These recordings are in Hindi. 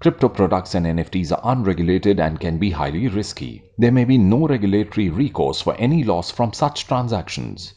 Crypto products and NFTs are unregulated and can be highly risky. There may be no regulatory recourse for any loss from such transactions.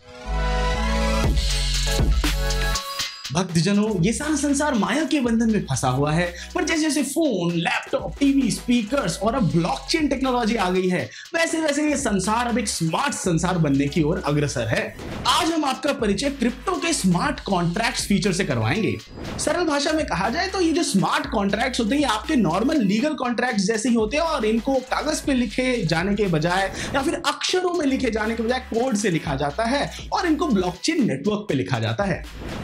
भक्तजनों, ये सारा संसार माया के बंधन में फंसा हुआ है, पर जैसे जैसे फोन, लैपटॉप, टीवी, स्पीकर्स और अब ब्लॉकचेन टेक्नोलॉजी आ गई है, वैसे वैसे ये संसार अब एक स्मार्ट संसार बनने की ओर अग्रसर है। आज हम आपका परिचय क्रिप्टो के स्मार्ट कॉन्ट्रैक्ट्स फीचर से करवाएंगे। सरल भाषा में कहा जाए तो ये जो स्मार्ट कॉन्ट्रैक्ट्स होते हैं, ये आपके नॉर्मल लीगल कॉन्ट्रैक्ट्स जैसे ही होते हैं और इनको कागज पे लिखे जाने के बजाय या फिर अक्षरों में लिखे जाने के बजाय कोड से लिखा जाता है और इनको ब्लॉकचेन नेटवर्क पे लिखा जाता है।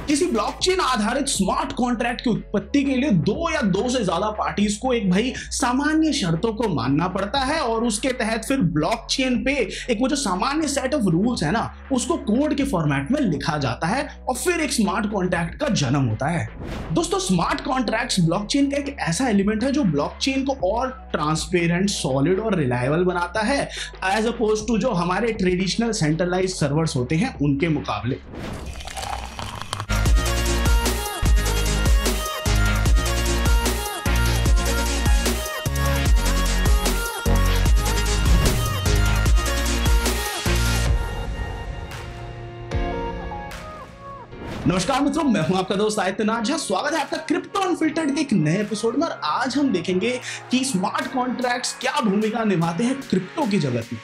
किसी ब्लॉकचेन आधारित स्मार्ट कॉन्ट्रैक्ट की उत्पत्ति के लिए दो या दो से ज्यादा पार्टीज को एक सामान्य शर्तों को मानना पड़ता है और उसके तहत फिर ब्लॉकचेन पे एक वो जो सामान्य सेट ऑफ रूल्स है ना, उसको कोड के फॉर्मेट में लिखा जाता है और फिर एक स्मार्ट कॉन्ट्रैक्ट का जन्म होता है। दोस्तों, स्मार्ट कॉन्ट्रैक्ट्स ब्लॉकचेन का एक ऐसा एलिमेंट है जो ब्लॉकचेन को और ट्रांसपेरेंट, सॉलिड और रिलायबल बनाता है एज अपोज टू जो हमारे ट्रेडिशनल सेंट्रलाइज्ड सर्वर्स होते हैं उनके मुकाबले। नमस्कार मित्रों, मैं हूं आपका दोस्त आदित्यनाथ झा। स्वागत है आपका क्रिप्टो अनफिल्टर्ड के एक नए एपिसोड में। और आज हम देखेंगे कि स्मार्ट कॉन्ट्रैक्ट्स क्या भूमिका निभाते हैं क्रिप्टो की जगत में।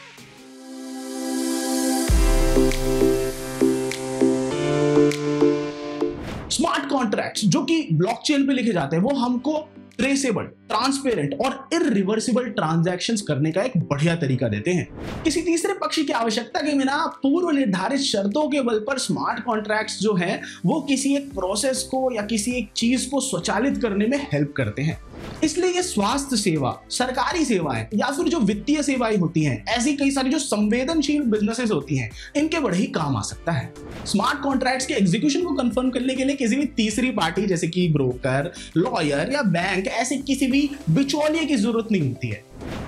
स्मार्ट कॉन्ट्रैक्ट्स जो कि ब्लॉकचेन पे लिखे जाते हैं, वो हमको ट्रेसेबल, ट्रांसपेरेंट और इररिवर्सिबल ट्रांजैक्शंस करने का एक बढ़िया तरीका देते हैं। किसी तीसरे पक्ष की आवश्यकता के बिना पूर्व निर्धारित शर्तों के बल पर स्मार्ट कॉन्ट्रैक्ट्स जो हैं, वो किसी एक प्रोसेस को या किसी एक चीज को स्वचालित करने में हेल्प करते हैं। इसलिए ये स्वास्थ्य सेवा, सरकारी सेवाएं या फिर जो वित्तीय सेवाएं होती हैं, ऐसी कई सारी जो संवेदनशील बिजनेसेस होती हैं, इनके बड़े ही काम आ सकता है। स्मार्ट कॉन्ट्रैक्ट्स के एग्जीक्यूशन को कंफर्म करने के लिए किसी भी तीसरी पार्टी जैसे कि ब्रोकर, लॉयर या बैंक, ऐसे किसी भी बिचौलिए की जरूरत नहीं होती है।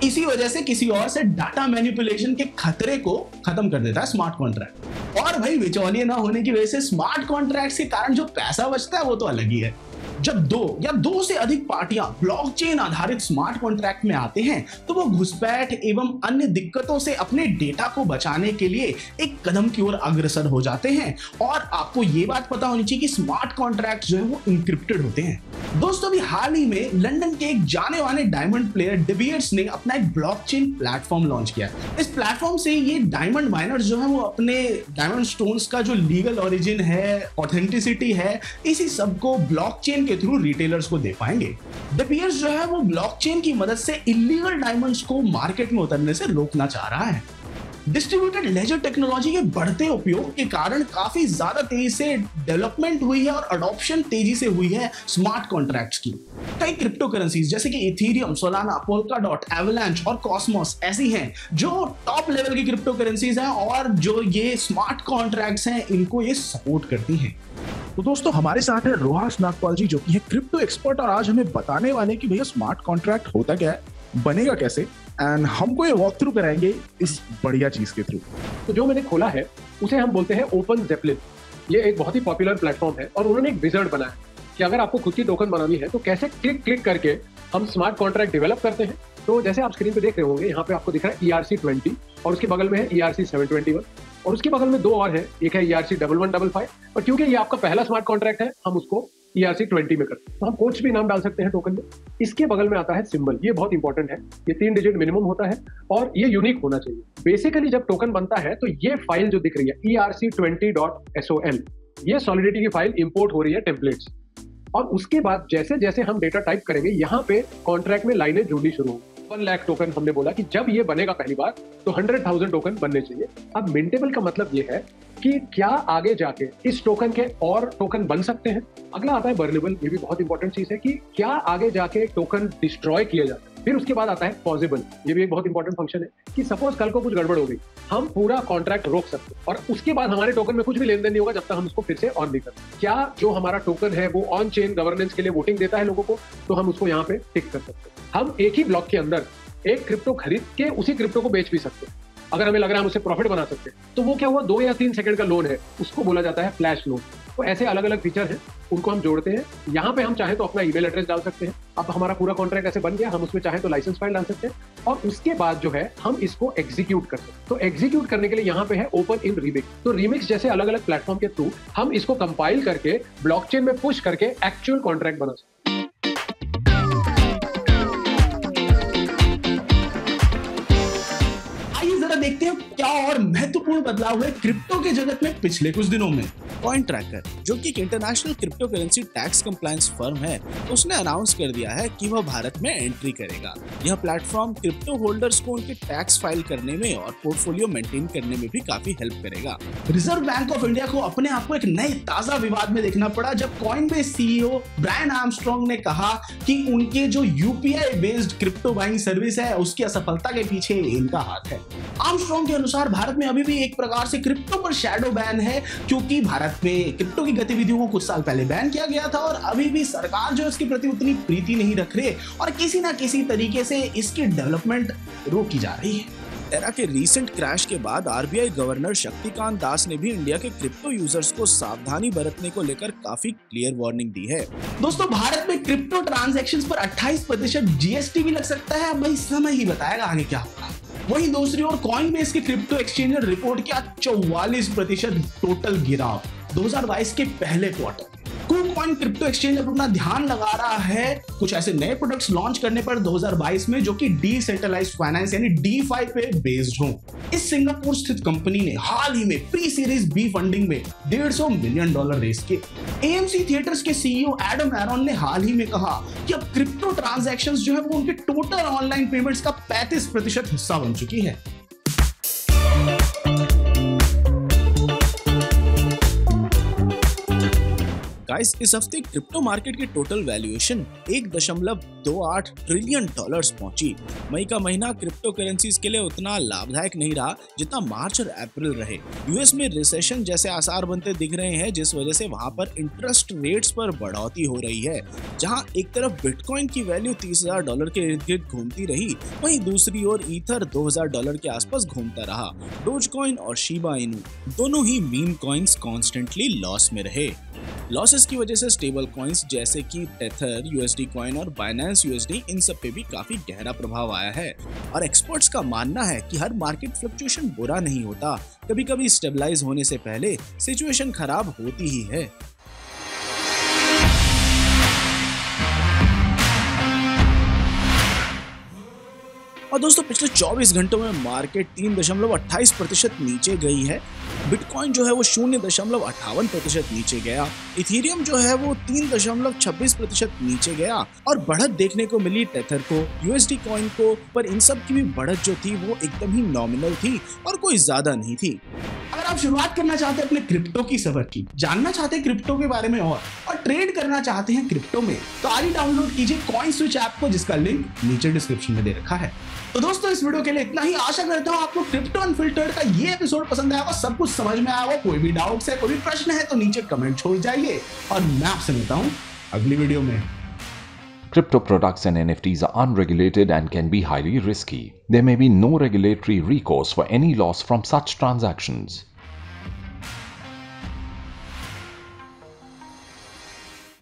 इसी वजह से किसी और से डाटा मैनिपुलेशन के खतरे को खत्म कर देता है स्मार्ट कॉन्ट्रैक्ट। और भाई, बिचौलिए ना होने की वजह से स्मार्ट कॉन्ट्रैक्ट के कारण जो पैसा बचता है वो तो अलग ही है। जब दो या दो से अधिक पार्टियां ब्लॉकचेन आधारित स्मार्ट कॉन्ट्रैक्ट में आते हैं, तो वो घुसपैठ एवं अन्य दिक्कतों से अपने डेटा को बचाने के लिए एक कदम की ओर अग्रसर हो जाते हैं। और आपको ये बात पता होनी चाहिए कि स्मार्ट कॉन्ट्रैक्ट जो है वो इंक्रिप्टेड होते हैं। दोस्तों, अभी हाल ही में लंदन के एक जाने माने डायमंड प्लेयर डी बीयर्स ने अपना एक ब्लॉकचेन प्लेटफॉर्म लॉन्च किया। इस प्लेटफॉर्म से ये डायमंड माइनर्स जो है वो अपने डायमंड स्टोन्स का जो लीगल ओरिजिन है, ऑथेंटिसिटी है, इसी सब को ब्लॉकचेन के थ्रू रिटेलर्स को दे पाएंगे। डी बीयर्स जो है वो ब्लॉकचेन की मदद से इलीगल डायमंड्स को मार्केट में उतरने से रोकना चाह रहा है। डिस्ट्रीब्यूटेड लेजर टेक्नोलॉजी के बढ़ते उपयोग के कारण काफी ज्यादा तेजी से डेवलपमेंट हुई है और अडॉप्शन तेजी से हुई है स्मार्ट कॉन्ट्रैक्ट्स की। कई क्रिप्टो करेंसीज जैसे कि इथेरियम, सोलाना, पोल्काडॉट, एवलांच और कॉस्मोस ऐसी हैं जो टॉप लेवल की क्रिप्टो करेंसीज हैं और जो ये स्मार्ट कॉन्ट्रैक्ट्स हैं, इनको ये सपोर्ट करती हैं। तो दोस्तों, हमारे साथ है रोहास नागपाल जी, जो कि है क्रिप्टो एक्सपर्ट, और आज हमें बताने वाले कि भैया स्मार्ट कॉन्ट्रैक्ट होता क्या है, बनेगा कैसे, एंड हमको ये वॉक थ्रू कराएंगे इस बढ़िया चीज के थ्रू। तो जो मैंने खोला है उसे हम बोलते हैं ओपन ज़ेपलिन। ये एक बहुत ही पॉपुलर प्लेटफॉर्म है और उन्होंने एक विज़ार्ड बनाया कि अगर आपको खुद की टोकन बनानी है तो कैसे क्लिक करके हम स्मार्ट कॉन्ट्रैक्ट डेवलप करते हैं। तो जैसे आप स्क्रीन पे देख रहे होंगे, यहाँ पे आपको दिख रहा है ERC20 और उसके बगल में है ERC721 और उसके बगल में दो और है, एक है ERC1155। और क्योंकि ये आपका पहला स्मार्ट कॉन्ट्रैक्ट है, हम उसको ERC20 में करते हैं। तो हम कुछ भी नाम डाल सकते हैं टोकन में। इसके बगल में आता है सिंबल, ये बहुत इंपॉर्टेंट है। ये 3 डिजिट मिनिमम होता है और ये यूनिक होना चाहिए। बेसिकली जब टोकन बनता है तो ये फाइल जो दिख रही है ERC20.SOL, ये सॉलिडिटी की फाइल इंपोर्ट हो रही है टेम्पलेट्स। और उसके बाद जैसे जैसे हम डेटा टाइप करेंगे, यहाँ पे कॉन्ट्रैक्ट में लाइनें जुड़नी शुरू होंगी। 1 लाख टोकन हमने बोला कि जब ये बनेगा पहली बार तो 100,000 टोकन बनने चाहिए। अब मिंटेबल का मतलब ये है कि क्या आगे जाके इस टोकन के और टोकन बन सकते हैं। अगला आता है बर्नेबल, ये भी बहुत इंपॉर्टेंट चीज है कि क्या आगे जाके टोकन डिस्ट्रॉय किया जाता है। फिर उसके बाद आता है पॉसिबल, ये भी एक बहुत इंपॉर्टेंट फंक्शन है कि सपोज कल को कुछ गड़बड़ हो गई, हम पूरा कॉन्ट्रैक्ट रोक सकते हैं और उसके बाद हमारे टोकन में कुछ भी लेन देन नहीं होगा जब तक हम उसको फिर से ऑन नहीं करते। क्या जो हमारा टोकन है वो ऑन चेन गवर्नेंस के लिए वोटिंग देता है लोगों को, तो हम उसको यहाँ पे टिक कर सकते हैं। हम एक ही ब्लॉक के अंदर एक क्रिप्टो खरीद के उसी क्रिप्टो को बेच भी सकते हैं। अगर हमें लग रहा है हम उससे प्रॉफिट बना सकते हैं, तो वो क्या हुआ, 2 या 3 सेकंड का लोन है, उसको बोला जाता है फ्लैश लोन। तो ऐसे अलग अलग फीचर हैं, उनको हम जोड़ते हैं। यहाँ पे हम चाहे तो अपना ईमेल एड्रेस डाल सकते हैं। अब हमारा पूरा कॉन्ट्रैक्ट ऐसे बन गया, हम उसमें चाहे तो लाइसेंस फाइल डाल सकते हैं और उसके बाद जो है हम इसको एग्जीक्यूट कर सकते हैं। तो एग्जीक्यूट करने के लिए यहाँ पे है ओपन इन रीमिक्स। तो रीमिक्स जैसे अलग अलग प्लेटफॉर्म के थ्रू हम इसको कंपाइल करके ब्लॉकचेन में पुश करके एक्चुअल कॉन्ट्रैक्ट बना सकते हैं। देखते हैं क्या और महत्वपूर्ण बदलाव हुए क्रिप्टो के जगत में पिछले कुछ दिनों में। कॉइन ट्रैकर, जो कि एक international crypto currency tax compliance firm है, उसने अनाउंस कर दिया है कि वह भारत में एंट्री करेगा। यह प्लेटफॉर्म क्रिप्टो होल्डर्स को उनके टैक्स फाइल करने में और पोर्टफोलियो मेंटेन करने में भी काफी हेल्प करेगा। रिजर्व बैंक ऑफ इंडिया को अपने आप को एक नए ताजा विवाद में देखना पड़ा जब कॉइनबेस सीईओ ब्रायन आर्मस्ट्रांग ने कहा कि उनके जो UPI based crypto buying service है उसकी असफलता के पीछे इनका हाथ है। आर्मस्ट्रांग के अनुसार भारत में अभी भी एक प्रकार से क्रिप्टो पर शैडो बैन है, क्योंकि भारत में क्रिप्टो की गतिविधियों को कुछ साल पहले बैन किया गया था और अभी भी सरकार जो इसके प्रति उतनी प्रीति नहीं रख रही और किसी ना किसी तरीके से इसकी डेवलपमेंट रोकी जा रही है। टेरा के रीसेंट क्रैश के बाद आरबीआई गवर्नर शक्तिकांत दास ने भी इंडिया के क्रिप्टो यूजर्स को सावधानी बरतने को लेकर काफी क्लियर वार्निंग दी है। दोस्तों, भारत में क्रिप्टो ट्रांजैक्शंस पर 28% जीएसटी भी लग सकता है। भाई समय ही बताएगा आगे क्या होगा। वहीं दूसरी ओर कॉइनबेस के क्रिप्टो एक्सचेंज रिपोर्ट किया 44% टोटल गिराव 2022 के पहले क्वार्टर। KuCoin क्रिप्टो एक्सचेंज अब अपना ध्यान लगा रहा है कुछ ऐसे नए प्रोडक्ट्स लॉन्च करने पर 2022 में जो कि डिसेंट्रलाइज्ड फाइनेंस यानी DeFi पे बेस्ड हो। इस सिंगापुर स्थित कंपनी ने हाल ही में प्री सीरीज बी फंडिंग में $150 मिलियन रेस किए। AMC थिएटर्स के सीईओ एडम एरॉन ने हाल ही में कहा कि अब क्रिप्टो ट्रांजैक्शंस जो है वो उनके टोटल ऑनलाइन पेमेंट्स का 35% हिस्सा बन चुकी है। गाइस, इस हफ्ते क्रिप्टो मार्केट की टोटल वैल्यूएशन $1.28 ट्रिलियन पहुंची। मई का महीना क्रिप्टो करेंसीज के लिए उतना लाभदायक नहीं रहा जितना मार्च और अप्रैल रहे। यूएस में रिसेशन जैसे आसार बनते दिख रहे हैं, जिस वजह से वहां पर इंटरेस्ट रेट्स पर बढ़ोतरी हो रही है। जहां एक तरफ बिटकॉइन की वैल्यू $30,000 के इर्द गिर्द घूमती रही, वहीं दूसरी ओर ईथर $2,000 के आसपास घूमता रहा। डोजकॉइन और शिबा इनू दोनों ही मीम कॉइन्स कॉन्स्टेंटली लॉस में रहे। लॉसेस की वजह से स्टेबल कॉइन्स जैसे कि टेथर, USD कॉइन और बाइनेंस USD इन सब पे भी काफी गहरा प्रभाव आया है। और एक्सपर्ट्स का मानना है कि हर मार्केट फ्लक्चुएशन बुरा नहीं होता, कभी कभी स्टेबलाइज होने से पहले सिचुएशन खराब होती ही है। और दोस्तों, पिछले 24 घंटों में मार्केट 3.28% नीचे गई है। बिटकॉइन जो है वो 0.58% नीचे गया। इथेरियम जो है वो 3.26% नीचे गया और बढ़त देखने को मिली टेथर को, USD कॉइन को, पर इन सब की भी बढ़त जो थी वो एकदम ही नॉमिनल थी और कोई ज्यादा नहीं थी। अगर आप शुरुआत करना चाहते हैं अपने क्रिप्टो की सफर की, जानना चाहते हैं क्रिप्टो के बारे में और ट्रेड करना चाहते हैं क्रिप्टो में, तो आज ही डाउनलोड कीजिए कॉइन स्विच ऐप को, जिसका लिंक नीचे डिस्क्रिप्शन में दे रखा है। तो दोस्तों, इस वीडियो के लिए इतना ही। आशा करता हूँ आपको क्रिप्टो अनफिल्टर्ड का ये एपिसोड पसंद आया होगा, सब कुछ समझ में आया होगा। कोई भी डाउट्स है, कोई भी प्रश्न है तो नीचे कमेंट छोड़ जाइए और मैं आपसे मिलता हूँ अगली वीडियो में। Crypto products and NFTs are unregulated and can be highly risky. There may be no regulatory recourse for any loss from such transactions.